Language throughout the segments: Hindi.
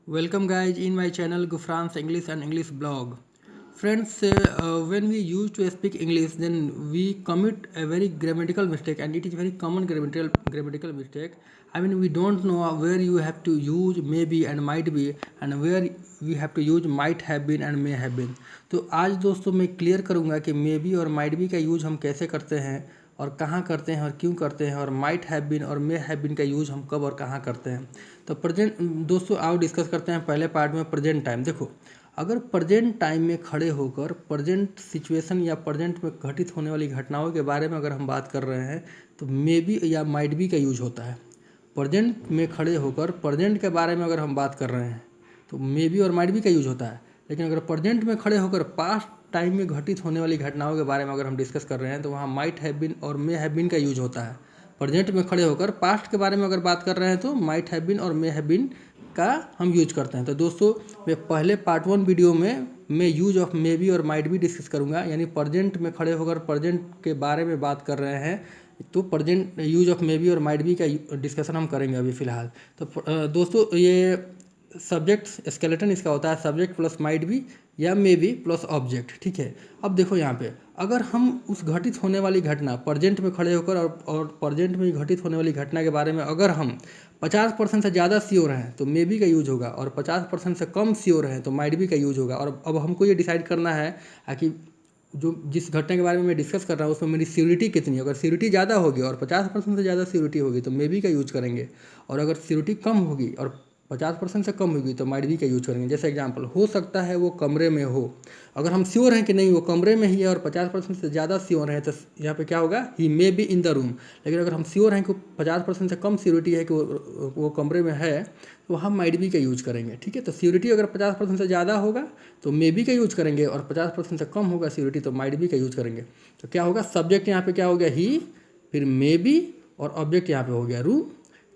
Welcome guys in my channel Gufran's English and English blog. Friends, when we used to speak English, then we commit a very grammatical mistake, and it is very common grammatical mistake. I mean, we don't know where you have to use maybe and might be, and where we have to use might have been and may have been. तो आज दोस्तों मैं क्लियर करूँगा कि मे बी और माइट बी का यूज हम कैसे करते हैं और कहाँ करते हैं और क्यों करते हैं, और माइट हैव बीन और मे हैव बीन का यूज़ हम कब और कहाँ करते हैं। तो प्रेजेंट दोस्तों आओ डिस्कस करते हैं पहले पार्ट में प्रेजेंट टाइम। देखो, अगर प्रेजेंट टाइम में खड़े होकर प्रेजेंट सिचुएशन या प्रेजेंट में घटित होने वाली घटनाओं के बारे में अगर हम बात कर रहे हैं तो मे बी या माइट बी का यूज होता है। प्रेजेंट में खड़े होकर प्रेजेंट के बारे में अगर हम बात कर रहे हैं तो मे बी और माइट बी का यूज होता है। लेकिन अगर प्रेजेंट में खड़े होकर पास्ट टाइम में घटित होने वाली घटनाओं के बारे में अगर हम डिस्कस कर रहे हैं तो वहाँ माइट हैव बीन और मे हैव बीन का यूज होता है। प्रेजेंट में खड़े होकर पास्ट के बारे में अगर बात कर रहे हैं तो माइट हैव बीन और मे हैव बीन का हम यूज करते हैं। तो दोस्तों मैं पहले पार्ट 1 वीडियो में मैं यूज ऑफ मे बी और माइट बी डिस्कस करूंगा, यानी प्रेजेंट में खड़े होकर प्रेजेंट के बारे में बात कर रहे हैं तो present use of may be और माइट बी का डिस्कशन हम करेंगे अभी फ़िलहाल। तो दोस्तों ये सब्जेक्ट स्केलेटन इसका होता है सब्जेक्ट प्लस माइट बी या मे बी प्लस ऑब्जेक्ट, ठीक है। अब देखो यहाँ पे अगर हम उस घटित होने वाली घटना प्रेजेंट में खड़े होकर और प्रेजेंट में घटित होने वाली घटना के बारे में अगर हम 50% से ज़्यादा श्योर हैं तो मे बी का यूज होगा, और 50% से कम श्योर हैं तो माइट बी का यूज होगा। और अब हमको ये डिसाइड करना है कि जो जिस घटना के बारे में मैं डिस्कस कर रहा हूँ उसमें मेरी सियोरिटी कितनी है। अगर सियोरिटी ज़्यादा होगी और 50% से ज़्यादा सियोरिटी होगी तो मे बी का यूज करेंगे, और अगर सियोरिटी कम होगी और 50% से कम होगी तो माइट बी का यूज करेंगे। जैसे एग्जांपल, हो सकता है वो कमरे में हो। अगर हम श्योर हैं कि नहीं वो कमरे में ही है और 50% से ज़्यादा श्योर हैं तो यहाँ पे क्या होगा, he may be in the room. लेकिन अगर हम श्योर हैं कि 50% से कम सियोरिटी है कि वो कमरे में है तो हम माइट बी का यूज करेंगे, ठीक है। तो सियोरिटी अगर 50% से ज़्यादा होगा तो मे बी का यूज करेंगे, और 50% से कम होगा सियोरिटी तो माइट बी का यूज करेंगे। तो क्या होगा, सब्जेक्ट यहाँ पे क्या हो गया ही, फिर मे बी, और ऑब्जेक्ट यहाँ पे हो गया रूम।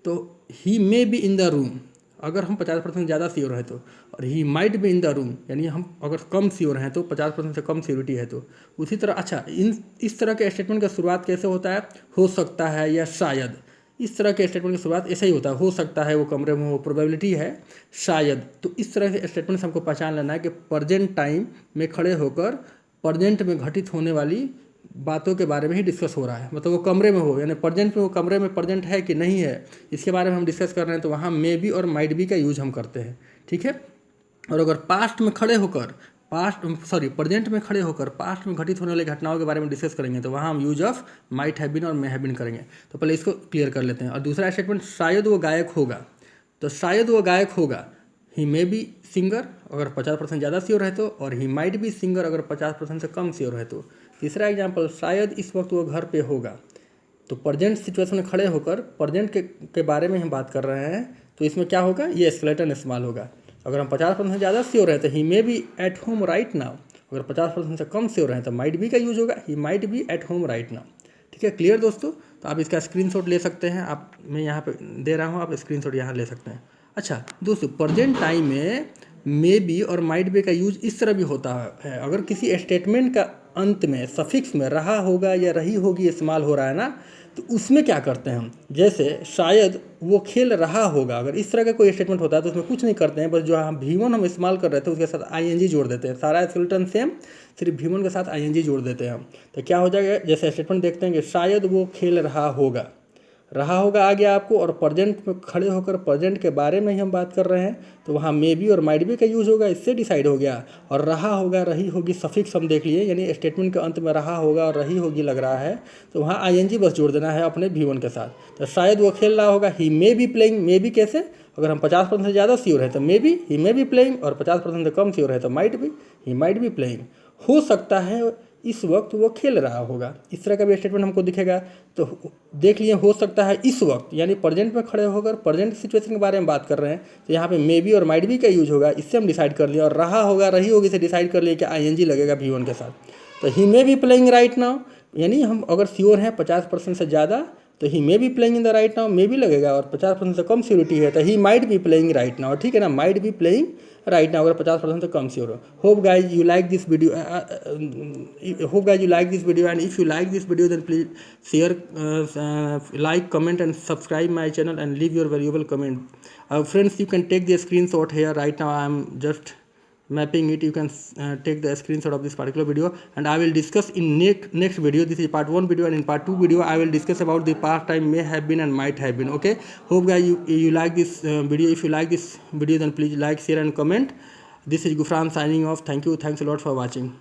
तो he may be in the room अगर हम 50% ज़्यादा श्योर है तो, और he might be in the room यानी हम अगर कम श्योर हैं तो 50% से कम सियोरिटी है तो। उसी तरह अच्छा इस तरह के स्टेटमेंट का शुरुआत कैसे होता है, हो सकता है या शायद। इस तरह के स्टेटमेंट की शुरुआत ऐसा ही होता है, हो सकता है वो कमरे में हो, प्रोबेबिलिटी है शायद। तो इस तरह के स्टेटमेंट से हमको पहचान लेना है कि प्रेजेंट टाइम में खड़े होकर प्रेजेंट में घटित होने वाली बातों के बारे में ही डिस्कस हो रहा है। मतलब वो कमरे में हो, यानी प्रेजेंट में वो कमरे में प्रेजेंट है कि नहीं है इसके बारे में हम डिस्कस कर रहे हैं तो वहाँ मे बी और माइट बी का यूज हम करते हैं, ठीक है। और अगर पास्ट में खड़े होकर प्रेजेंट में खड़े होकर पास्ट में घटित होने वाली घटनाओं के बारे में डिस्कस करेंगे तो वहाँ हम use of might have been और मे हैव बीन करेंगे। तो पहले इसको क्लियर कर लेते हैं। और दूसरा स्टेटमेंट, शायद वो गायक होगा। तो शायद वो गायक होगा, ही मे बी सिंगर अगर 50% ज़्यादा श्योर है तो, और ही माइट बी सिंगर अगर 50% से कम श्योर है तो। तीसरा एग्जाम्पल, शायद इस वक्त वो घर पे होगा। तो प्रेजेंट सिचुएशन में खड़े होकर प्रेजेंट के बारे में हम बात कर रहे हैं तो इसमें क्या होगा, ये स्केलेटन इस्तेमाल होगा। अगर हम 50% से ज़्यादा श्योर हैं तो he may be at home right now. अगर 50% से कम श्योर हैं तो माइट बी का यूज होगा, ही might B at home right now, ठीक है। क्लियर दोस्तों, तो आप इसका स्क्रीनशॉट ले सकते हैं, आप मैं यहाँ पे दे रहा हूँ, आप स्क्रीनशॉट यहाँ ले सकते हैं। अच्छा दोस्तों, प्रेजेंट टाइम में मे बी और माइट बी का यूज इस तरह भी होता है। अगर किसी स्टेटमेंट का अंत में सफिक्स में रहा होगा या रही होगी इस्तेमाल हो रहा है ना, तो उसमें क्या करते हैं हम, जैसे शायद वो खेल रहा होगा, अगर इस तरह का कोई स्टेटमेंट होता है तो उसमें कुछ नहीं करते हैं, बस जो हम V1 हम इस्तेमाल कर रहे थे उसके साथ ING जोड़ देते हैं। सारा स्केलेटन सेम, सिर्फ V1 के साथ ING जोड़ देते हैं हम। तो क्या हो जाएगा, जैसे स्टेटमेंट देखते हैं कि शायद वो खेल रहा होगा आ गया आपको, और प्रेजेंट में खड़े होकर प्रेजेंट के बारे में ही हम बात कर रहे हैं तो वहाँ मे बी और माइट बी का यूज़ होगा, इससे डिसाइड हो गया। और रहा होगा रही होगी सफिक्स हम देख लिए, यानी स्टेटमेंट के अंत में रहा होगा और रही होगी लग रहा है तो वहाँ ING बस जोड़ देना है अपने V1 के साथ। तो शायद वो खेल रहा होगा, he may be playing. May be कैसे, अगर हम 50% से ज़्यादा श्योर है तो may be, he may be playing, और 50% से कम श्योर है तो might be, he might be playing. हो सकता है इस वक्त वो खेल रहा होगा, इस तरह का भी स्टेटमेंट हमको दिखेगा। तो देख लिए, हो सकता है इस वक्त यानी प्रेजेंट में खड़े होकर प्रेजेंट सिचुएशन के बारे में बात कर रहे हैं तो यहाँ पे मे बी और माइट बी का यूज होगा, इससे हम डिसाइड कर लिए। और रहा होगा रही होगी से डिसाइड कर लिए कि ING लगेगा V1 के साथ। तो he may be playing right now, यानी हम अगर श्योर हैं 50% से ज़्यादा तो he may be playing in the right now, may be लगेगा, और 50% से कम सियोरिटी है तो he might be playing right now, ठीक है ना, might be playing right now अगर 50% से कम श्योर हो। Hope guys you like this video, and if you like this video then please share, like, comment and subscribe my channel and leave your valuable comment. Friends, you can take the screenshot here. Right now I am just mapping it. You can take the screenshot of this particular video, and I will discuss in next video. This is part 1 video, and in part 2 video I will discuss about the past time may have been and might have been. Okay, hope guys you like this video. If you like this video, then please like, share and comment. This is Gufran signing off. Thank you. Thanks a lot for watching.